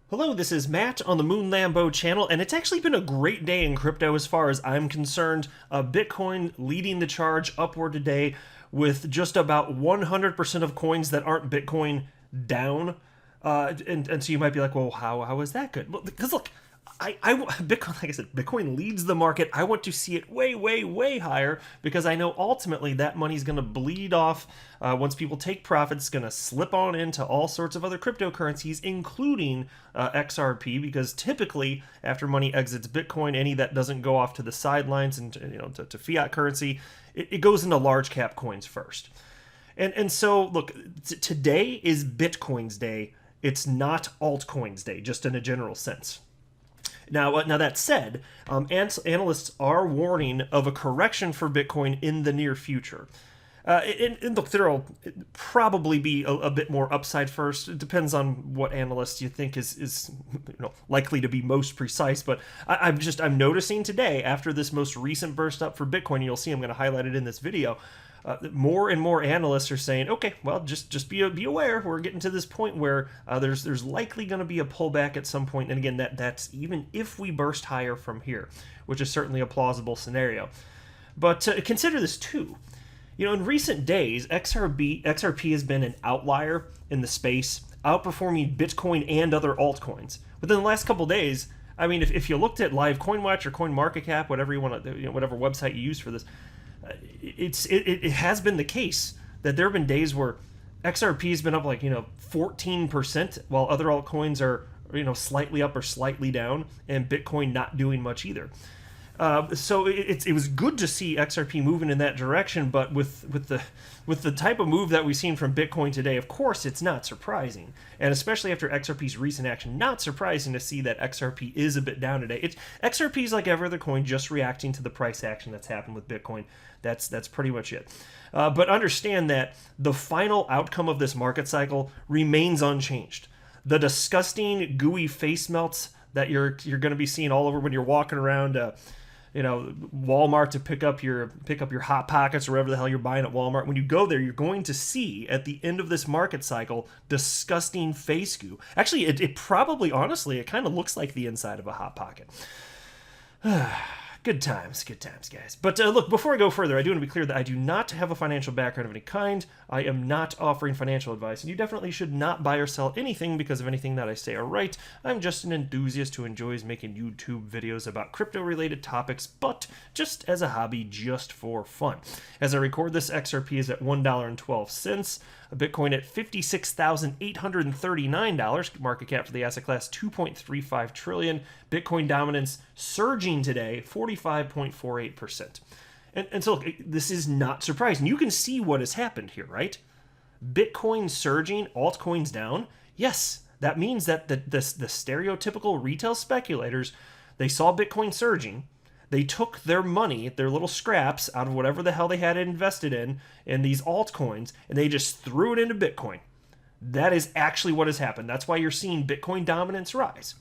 Hello, this is Matt on the Moon Lambo channel, and it's actually been a great day in crypto as far as I'm concerned. Bitcoin leading the charge upward today with just about 100% of coins that aren't Bitcoin down. And so you might be like, well, how is that good? Well, because look, Bitcoin, like I said, Bitcoin leads the market. I want to see it way, way, way higher because I know ultimately that money's going to bleed off once people take profits. It's going to slip on into all sorts of other cryptocurrencies, including XRP, because typically after money exits Bitcoin, any that doesn't go off to the sidelines and to fiat currency, it goes into large cap coins first. And so look, today is Bitcoin's day. It's not altcoins day, just in a general sense. Now that said, analysts are warning of a correction for Bitcoin in the near future. And look, there'll probably be a bit more upside first. It depends on what analyst you think is likely to be most precise. But I'm noticing today, after this most recent burst up for Bitcoin, and you'll see I'm going to highlight it in this video. More and more analysts are saying, okay, well, just be aware. We're getting to this point where there's likely going to be a pullback at some point. And again, that's even if we burst higher from here, which is certainly a plausible scenario. But consider this too. In recent days, XRP has been an outlier in the space, outperforming Bitcoin and other altcoins. Within the last couple of days, I mean, if you looked at Live CoinWatch or CoinMarketCap, whatever you want to, whatever website you use for this, it has been the case that there have been days where XRP has been up like 14%, while other altcoins are slightly up or slightly down, and Bitcoin not doing much either. So it was good to see XRP moving in that direction, but with the type of move that we've seen from Bitcoin today, of course, it's not surprising, and especially after XRP's recent action, not surprising to see that XRP is a bit down today. XRP is like every other coin, just reacting to the price action that's happened with Bitcoin. That's pretty much it. But understand that the final outcome of this market cycle remains unchanged. The disgusting gooey face melts that you're going to be seeing all over when you're walking around Walmart to pick up your Hot Pockets or whatever the hell you're buying at Walmart. When you go there, you're going to see at the end of this market cycle disgusting face goo. Actually, it probably, honestly, it kind of looks like the inside of a Hot Pocket. Good times, guys. But look, before I go further, I do want to be clear that I do not have a financial background of any kind. I am not offering financial advice, and you definitely should not buy or sell anything because of anything that I say or write. I'm just an enthusiast who enjoys making YouTube videos about crypto-related topics, but just as a hobby, just for fun. As I record this, XRP is at $1.12. Bitcoin at $56,839. Market cap for the asset class, $2.35 trillion. Bitcoin dominance surging today, 45.48%. And so look, this is not surprising. You can see what has happened here, right? Bitcoin surging, altcoins down. Yes, that means that the stereotypical retail speculators, they saw Bitcoin surging. They took their money, their little scraps out of whatever the hell they had invested in these altcoins, and they just threw it into Bitcoin. That is actually what has happened. That's why you're seeing Bitcoin dominance rise.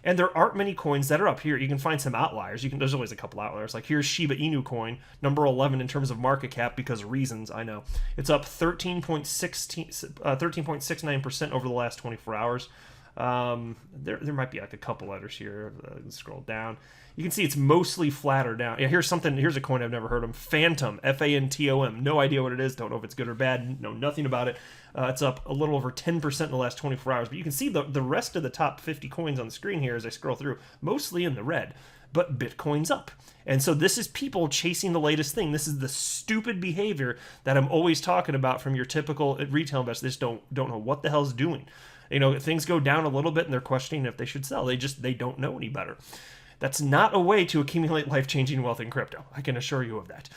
And there aren't many coins that are up here. You can find some outliers. There's always a couple outliers. Like here's Shiba Inu coin, number 11 in terms of market cap because of reasons, I know. It's up 13.69% over the last 24 hours. There might be like a couple others here. Scroll down. You can see it's mostly flatter down. Yeah, here's a coin I've never heard of. Phantom, Phantom. No idea what it is. Don't know if it's good or bad. Know nothing about it. It's up a little over 10% in the last 24 hours. But you can see the rest of the top 50 coins on the screen here as I scroll through, mostly in the red. But Bitcoin's up. And so this is people chasing the latest thing. This is the stupid behavior that I'm always talking about from your typical retail investor. They just don't know what the hell's doing. Things go down a little bit and they're questioning if they should sell. They don't know any better. That's not a way to accumulate life-changing wealth in crypto. I can assure you of that.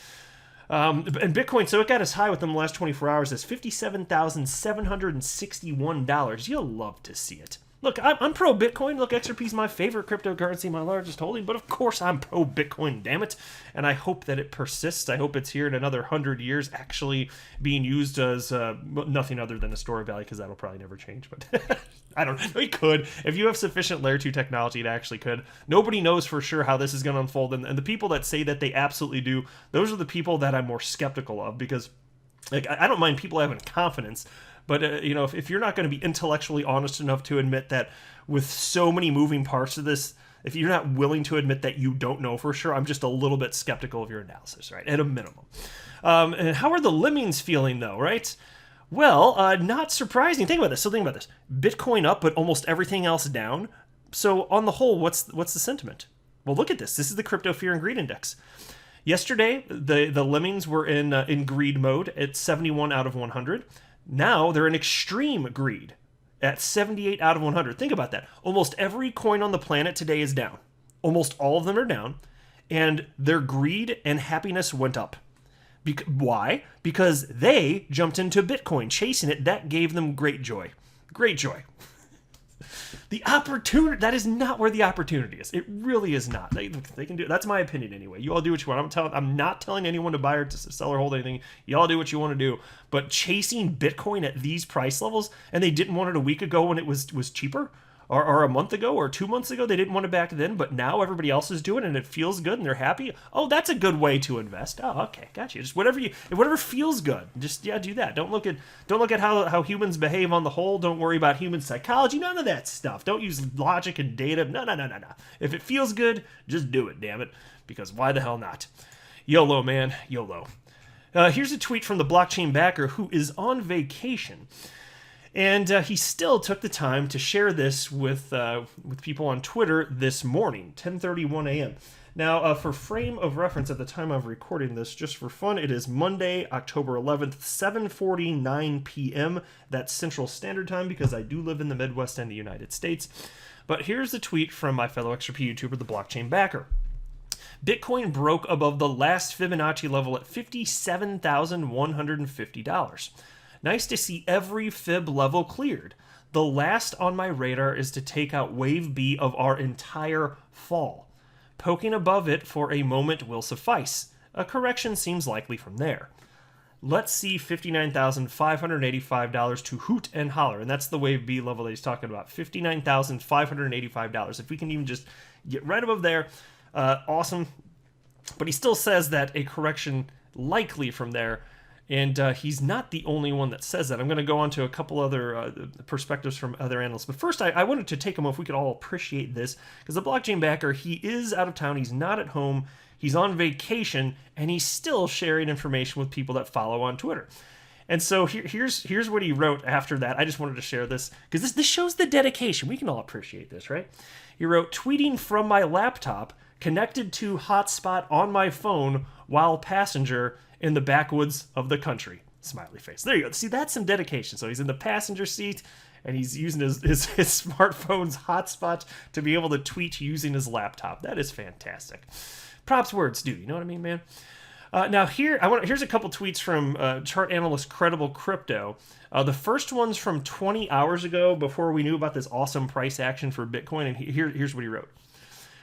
And Bitcoin, so it got as high within the last 24 hours as $57,761. You'll love to see it. Look, I'm pro Bitcoin. Look, XRP is my favorite cryptocurrency, my largest holding, but of course I'm pro Bitcoin, damn it. And I hope that it persists. I hope it's here in another 100 years actually being used as nothing other than a store of value, because that'll probably never change. But I don't know. It could. If you have sufficient layer 2 technology, it actually could. Nobody knows for sure how this is going to unfold. And the people that say that they absolutely do, those are the people that I'm more skeptical of, because I don't mind people having confidence, But if you're not going to be intellectually honest enough to admit that with so many moving parts to this, if you're not willing to admit that you don't know for sure, I'm just a little bit skeptical of your analysis, right? At a minimum. And how are the lemmings feeling, though, right? Well, not surprising. Think about this. So think about this. Bitcoin up, but almost everything else down. So on the whole, what's the sentiment? Well, look at this. This is the Crypto Fear and Greed Index. Yesterday, the lemmings were in greed mode at 71 out of 100. Now they're in extreme greed at 78 out of 100. Think about that. Almost every coin on the planet today is down. Almost all of them are down. And their greed and happiness went up. Why? Because they jumped into Bitcoin, chasing it. That gave them great joy. Great joy. The opportunity, that is not where the opportunity is. It really is not. They can do it. That's my opinion anyway. You all do what you want. I'm not telling anyone to buy or to sell or hold anything. You all do what you want to do. But chasing Bitcoin at these price levels, and they didn't want it a week ago when it was cheaper, or a month ago or 2 months ago, they didn't want it back then, but now everybody else is doing it and it feels good and they're happy. Oh, that's a good way to invest. Oh, okay, gotcha. Just whatever feels good. Just do that. Don't look at how humans behave on the whole. Don't worry about human psychology. None of that stuff. Don't use logic and data. No. If it feels good, just do it, damn it. Because why the hell not? YOLO, man, YOLO. Here's a tweet from the blockchain backer who is on vacation. And he still took the time to share this with people on Twitter this morning, 10:31 a.m. Now, for frame of reference at the time of recording this, just for fun, it is Monday, October 11th, 7:49 p.m. That's Central Standard Time because I do live in the Midwest and the United States. But here's the tweet from my fellow XRP YouTuber, the blockchain backer. Bitcoin broke above the last Fibonacci level at $57,150. Nice to see every fib level cleared. The last on my radar is to take out wave B of our entire fall. Poking above it for a moment will suffice. A correction seems likely from there. Let's see $59,585 to hoot and holler. And that's the wave B level that he's talking about. $59,585. If we can even just get right above there, awesome. But he still says that a correction likely from there. And he's not the only one that says that. I'm going to go on to a couple other perspectives from other analysts. But first, I wanted to take a moment if we could all appreciate this. Because the blockchain backer, he is out of town. He's not at home. He's on vacation. And he's still sharing information with people that follow on Twitter. And so here's what he wrote after that. I just wanted to share this. Because this shows the dedication. We can all appreciate this, right? He wrote, tweeting from my laptop, connected to hotspot on my phone while passenger in the backwoods of the country. Smiley face. There you go. See, that's some dedication. So he's in the passenger seat, and he's using his smartphone's hotspot to be able to tweet using his laptop. That is fantastic. Props where it's due. You know what I mean, man? Now here's a couple tweets from chart analyst Credible Crypto. The first one's from 20 hours ago, before we knew about this awesome price action for Bitcoin, and here's what he wrote.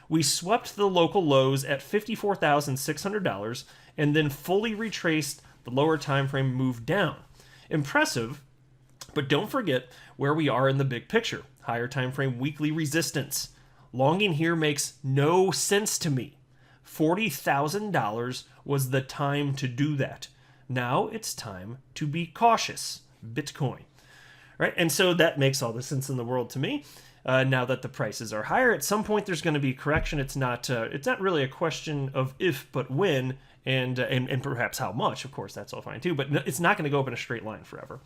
We swept the local lows at $54,600 and then fully retraced the lower time frame move down. Impressive, but don't forget where we are in the big picture. Higher time frame weekly resistance. Longing here makes no sense to me. $40,000 was the time to do that. Now it's time to be cautious. Bitcoin. Right? And so that makes all the sense in the world to me. Now that the prices are higher, at some point there's going to be correction. It's not really a question of if, but when, and perhaps how much. Of course, that's all fine too. But it's not going to go up in a straight line forever.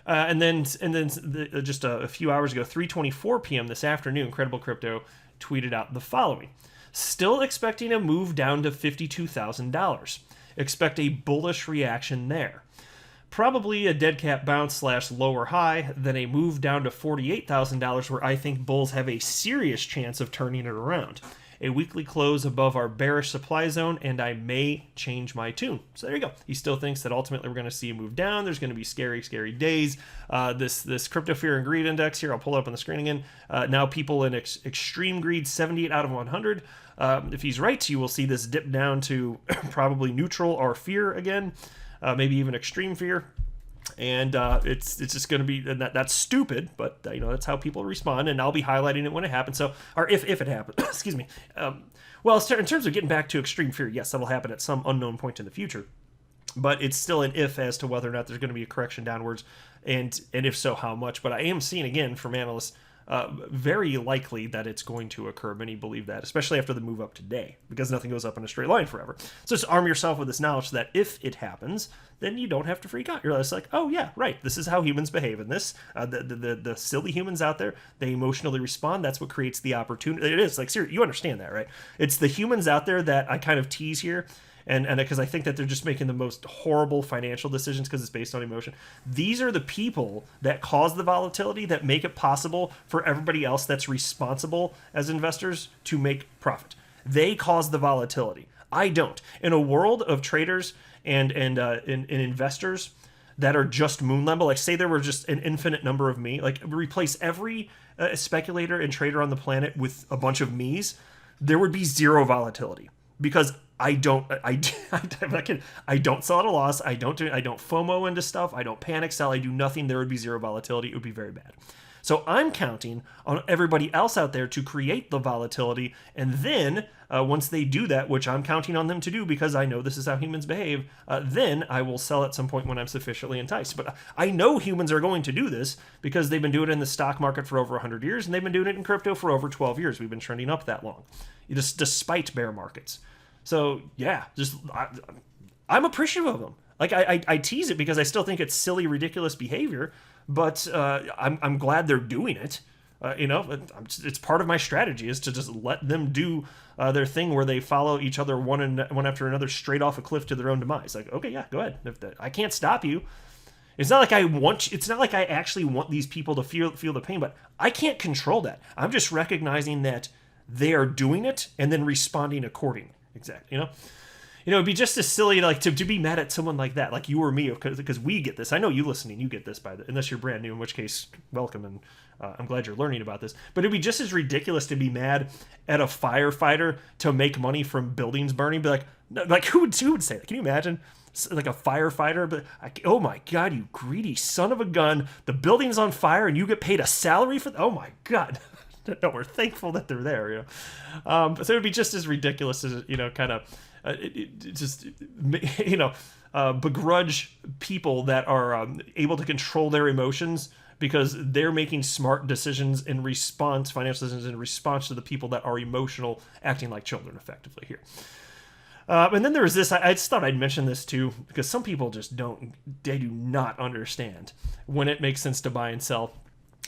And then just a few hours ago, 3:24 p.m. this afternoon, Credible Crypto tweeted out the following: still expecting a move down to $52,000. Expect a bullish reaction there. Probably a dead cat bounce / lower high, then a move down to $48,000 where I think bulls have a serious chance of turning it around. A weekly close above our bearish supply zone, and I may change my tune. So there you go. He still thinks that ultimately we're going to see a move down. There's going to be scary, scary days. This Crypto Fear and Greed Index here, I'll pull it up on the screen again. Now people in extreme greed, 78 out of 100. If he's right, you will see this dip down to probably neutral or fear again. Maybe even extreme fear, and it's just going to be that's stupid, but that's how people respond, and I'll be highlighting it when it happens. So, or if it happens, excuse me. Well, in terms of getting back to extreme fear, yes, that'll happen at some unknown point in the future, but it's still an if as to whether or not there's going to be a correction downwards. and if so, how much. But I am seeing, again, from analysts, very likely that it's going to occur. Many believe that, especially after the move up today, because nothing goes up in a straight line forever. So just arm yourself with this knowledge that if it happens, then you don't have to freak out. You're just like, oh yeah, right, this is how humans behave in this. The silly humans out there, they emotionally respond. That's what creates the opportunity. It is like, seriously, you understand that, right? It's the humans out there that I kind of tease here. And because I think that they're just making the most horrible financial decisions because it's based on emotion. These are the people that cause the volatility, that make it possible for everybody else that's responsible as investors to make profit. They cause the volatility. I don't. In a world of traders and investors that are just moon level, like say there were just an infinite number of me, like replace every speculator and trader on the planet with a bunch of me's, there would be zero volatility. Because I don't sell at a loss. I don't FOMO into stuff. I don't panic sell. I do nothing. There would be zero volatility. It would be very bad. So I'm counting on everybody else out there to create the volatility. And then once they do that, which I'm counting on them to do because I know this is how humans behave, then I will sell at some point when I'm sufficiently enticed. But I know humans are going to do this because they've been doing it in the stock market for over 100 years, and they've been doing it in crypto for over 12 years. We've been trending up that long, just despite bear markets. So yeah, I'm appreciative of them. Like I tease it because I still think it's silly, ridiculous behavior, but I'm glad they're doing it. It's part of my strategy is to just let them do their thing where they follow each other one after another straight off a cliff to their own demise. Like, okay, yeah, go ahead. I can't stop you. It's not like it's not like I actually want these people to feel the pain, but I can't control that. I'm just recognizing that they are doing it and then responding accordingly. Exactly. It'd be just as silly to be mad at someone like that, like you or me, because we get this. I know you listening, you get this unless you're brand new, in which case, welcome, and I'm glad you're learning about this. But it'd be just as ridiculous to be mad at a firefighter to make money from buildings burning. Be like who would say that? Can you imagine? Like a firefighter, but oh my God, you greedy son of a gun! The building's on fire, and you get paid a salary for. Oh my God. No, we're thankful that they're there, so it would be just as ridiculous as, begrudge people that are able to control their emotions because they're making smart decisions financial decisions in response to the people that are emotional, acting like children effectively here. And then there was this, I just thought I'd mention this too, because some people just do not understand when it makes sense to buy and sell.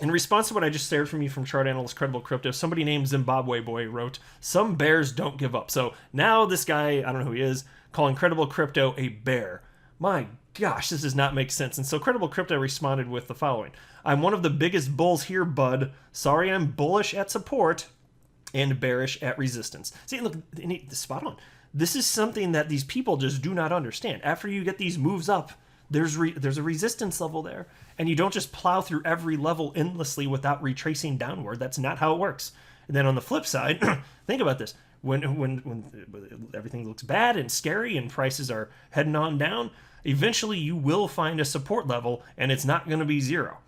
In response to what I just shared from you from Chart Analyst Credible Crypto, somebody named Zimbabwe Boy wrote, "Some bears don't give up." So now this guy, I don't know who he is, calling Credible Crypto a bear. My gosh, this does not make sense. And so Credible Crypto responded with the following: "I'm one of the biggest bulls here, bud. Sorry I'm bullish at support and bearish at resistance." See, look, spot on. This is something that these people just do not understand. After you get these moves up, there's a resistance level there, and you don't just plow through every level endlessly without retracing downward. That's not how it works. And then on the flip side, think about this: when everything looks bad and scary and prices are heading on down, eventually you will find a support level, and it's not going to be zero.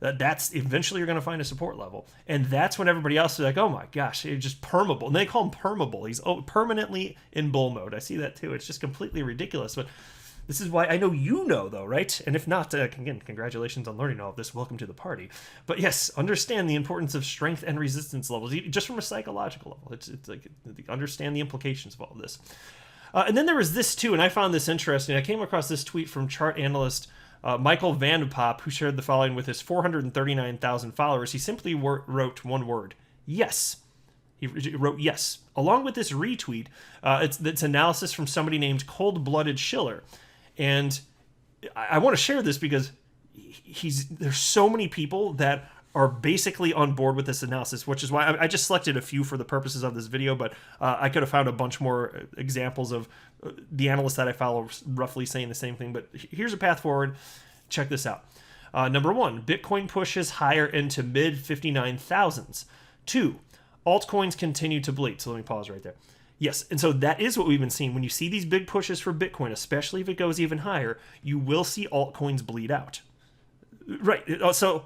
That's eventually you're going to find a support level, and that's when everybody else is like, "Oh my gosh, it's just permable." And they call him permable. He's permanently in bull mode. I see that too. It's just completely ridiculous, but. This is why I know though, right? And if not, again, congratulations on learning all of this. Welcome to the party. But yes, understand the importance of strength and resistance levels, just from a psychological level. It's like understand the implications of all of this. And then there was this too, and I found this interesting. I came across this tweet from chart analyst Michael Van Pop, who shared the following with his 439,000 followers. He simply wrote one word: yes. He wrote yes. Along with this retweet, it's analysis from somebody named Cold-Blooded Schiller. And I want to share this because there's so many people that are basically on board with this analysis, which is why I just selected a few for the purposes of this video, but I could have found a bunch more examples of the analysts that I follow roughly saying the same thing. But here's a path forward. Check this out. Number 1, Bitcoin pushes higher into mid 59,000s. 2, altcoins continue to bleed. So let me pause right there. Yes, and so that is what we've been seeing. When you see these big pushes for Bitcoin, especially if it goes even higher, you will see altcoins bleed out. Right. So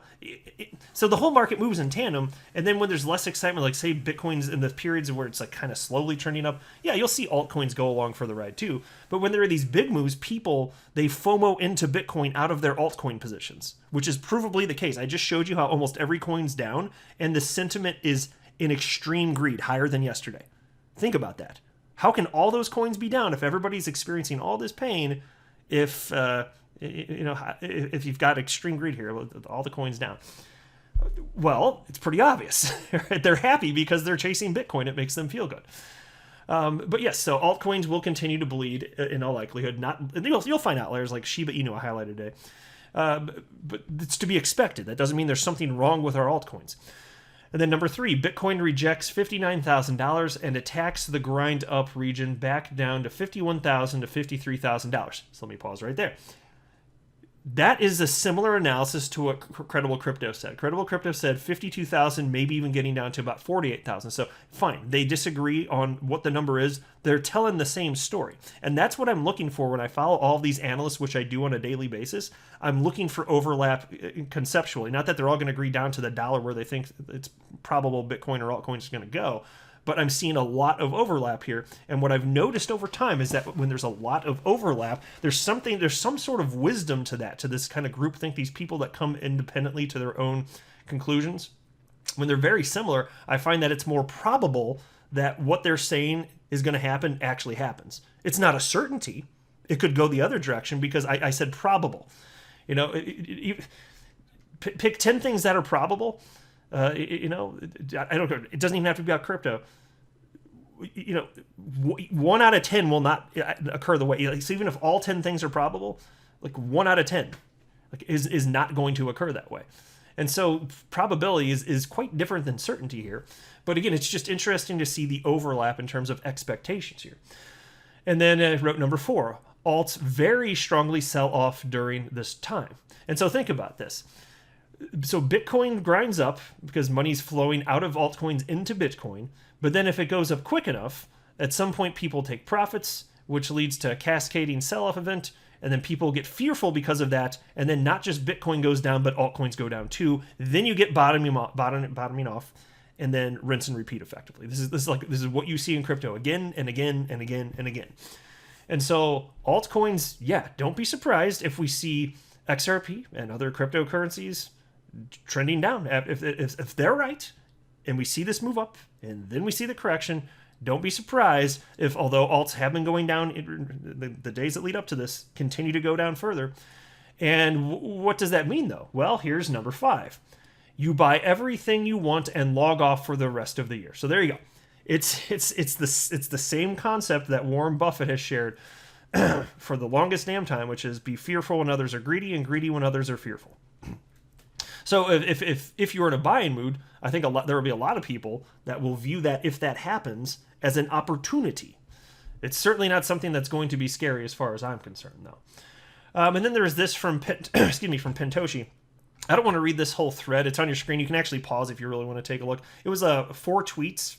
the whole market moves in tandem, and then when there's less excitement, like say Bitcoin's in the periods where it's like kind of slowly trending up, yeah, you'll see altcoins go along for the ride too. But when there are these big moves, people they FOMO into Bitcoin out of their altcoin positions, which is provably the case. I just showed you how almost every coin's down, and the sentiment is in extreme greed, higher than yesterday. Think about that. How can all those coins be down if everybody's experiencing all this pain? If if you've got extreme greed here, all the coins down. Well, it's pretty obvious. They're happy because they're chasing Bitcoin. It makes them feel good. But yes, so altcoins will continue to bleed in all likelihood. You'll find outliers like Shiba Inu I highlighted today. But it's to be expected. That doesn't mean there's something wrong with our altcoins. And then number 3, Bitcoin rejects $59,000 and attacks the grind up region back down to $51,000 to $53,000. So let me pause right there. That is a similar analysis to what Credible Crypto said. Credible Crypto said 52,000, maybe even getting down to about 48,000. So fine, they disagree on what the number is. They're telling the same story. And that's what I'm looking for when I follow all of these analysts, which I do on a daily basis. I'm looking for overlap conceptually. Not that they're all going to agree down to the dollar where they think it's probable Bitcoin or altcoin is going to go. But I'm seeing a lot of overlap here. And what I've noticed over time is that when there's a lot of overlap, there's some sort of wisdom to that, to this kind of groupthink, these people that come independently to their own conclusions. When they're very similar, I find that it's more probable that what they're saying is going to happen actually happens. It's not a certainty. It could go the other direction because I said probable. Pick 10 things that are probable. I don't know. It doesn't even have to be about crypto. 1 out of 10 will not occur the way. So even if all 10 things are probable, like 1 out of 10, is not going to occur that way. And so probability is quite different than certainty here. But again, it's just interesting to see the overlap in terms of expectations here. And then I wrote number 4, alts very strongly sell off during this time. And so think about this. So Bitcoin grinds up because money's flowing out of altcoins into Bitcoin. But then if it goes up quick enough, at some point people take profits, which leads to a cascading sell-off event. And then people get fearful because of that. And then not just Bitcoin goes down, but altcoins go down too. Then you get bottoming off, and then rinse and repeat effectively. This is what you see in crypto again and again and again and again. And so altcoins, yeah, don't be surprised if we see XRP and other cryptocurrencies trending down. If they're right, and we see this move up, and then we see the correction, don't be surprised if, although alts have been going down, the days that lead up to this continue to go down further. And what does that mean, though? Well, here's number 5. You buy everything you want and log off for the rest of the year. So there you go. It's the same concept that Warren Buffett has shared for the longest damn time, which is be fearful when others are greedy and greedy when others are fearful. So if you're in a buying mood, I think there will be a lot of people that will view that, if that happens, as an opportunity. It's certainly not something that's going to be scary as far as I'm concerned, though. And then there's this from Pentoshi. I don't want to read this whole thread. It's on your screen. You can actually pause if you really want to take a look. It was 4 tweets.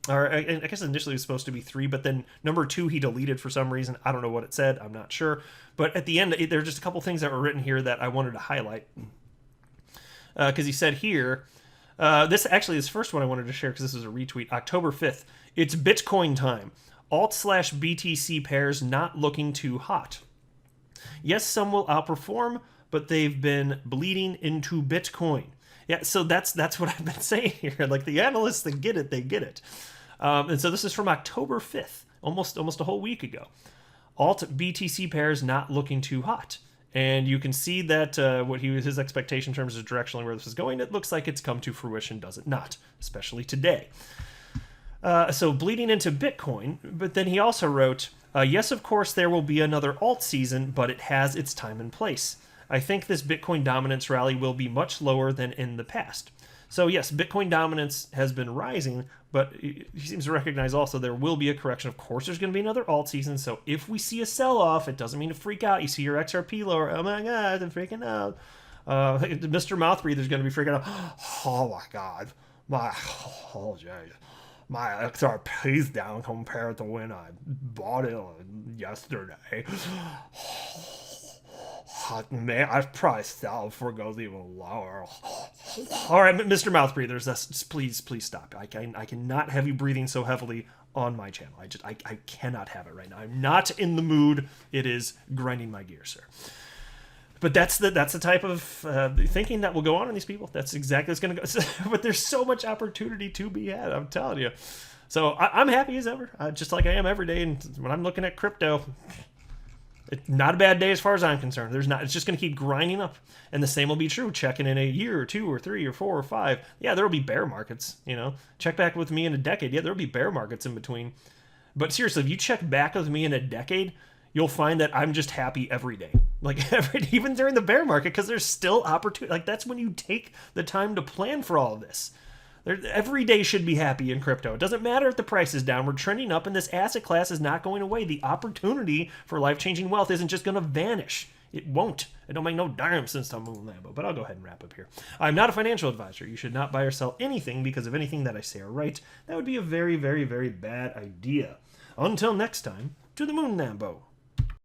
Or I guess initially it was supposed to be 3, but then number 2 he deleted for some reason. I don't know what it said. I'm not sure. But at the end, there are just a couple things that were written here that I wanted to highlight. Because he said here, this first one I wanted to share because this is a retweet. October 5th. It's Bitcoin time. Alt/BTC pairs not looking too hot. Yes, some will outperform, but they've been bleeding into Bitcoin. Yeah, so that's what I've been saying here. Like the analysts that get it, they get it. And so this is from October 5th, almost a whole week ago. Alt/BTC pairs not looking too hot. And you can see that his expectation in terms of directionally where this is going, it looks like it's come to fruition, does it not? Especially today. So bleeding into Bitcoin, but then he also wrote, yes, of course, there will be another alt season, but it has its time and place. I think this Bitcoin dominance rally will be much lower than in the past. So yes, Bitcoin dominance has been rising, but he seems to recognize also there will be a correction. Of course, there's going to be another alt season. So if we see a sell-off, it doesn't mean to freak out. You see your XRP lower. Oh my God, I'm freaking out. Mr. Mouth Breather's going to be freaking out. Oh my God. My XRP's down compared to when I bought it yesterday. Man, I've probably sell before it goes even lower. All right, Mr. Mouth Breathers, please stop. I cannot have you breathing so heavily on my channel. I cannot have it right now. I'm not in the mood. It is grinding my gears, sir. But that's the type of thinking that will go on in these people. That's exactly what's going to go. But there's so much opportunity to be had, I'm telling you. So I'm happy as ever, just like I am every day. And when I'm looking at crypto, it's not a bad day as far as I'm concerned. It's just going to keep grinding up. And the same will be true. Checking in a year or 2 or 3 or 4 or 5. Yeah, there will be bear markets, you know. Check back with me in a decade. Yeah, there will be bear markets in between. But seriously, if you check back with me in a decade, you'll find that I'm just happy every day. Like, even during the bear market, because there's still opportunity. Like, that's when you take the time to plan for all of this. Every day should be happy in crypto. It doesn't matter if the price is down. We're trending up, and this asset class is not going away. The opportunity for life-changing wealth isn't just going to vanish. It won't. It don't make no darn sense to move Lambo. But I'll go ahead and wrap up here. I'm not a financial advisor. You should not buy or sell anything because of anything that I say or write. That would be a very, very, very bad idea. Until next time, to the moon, Lambo.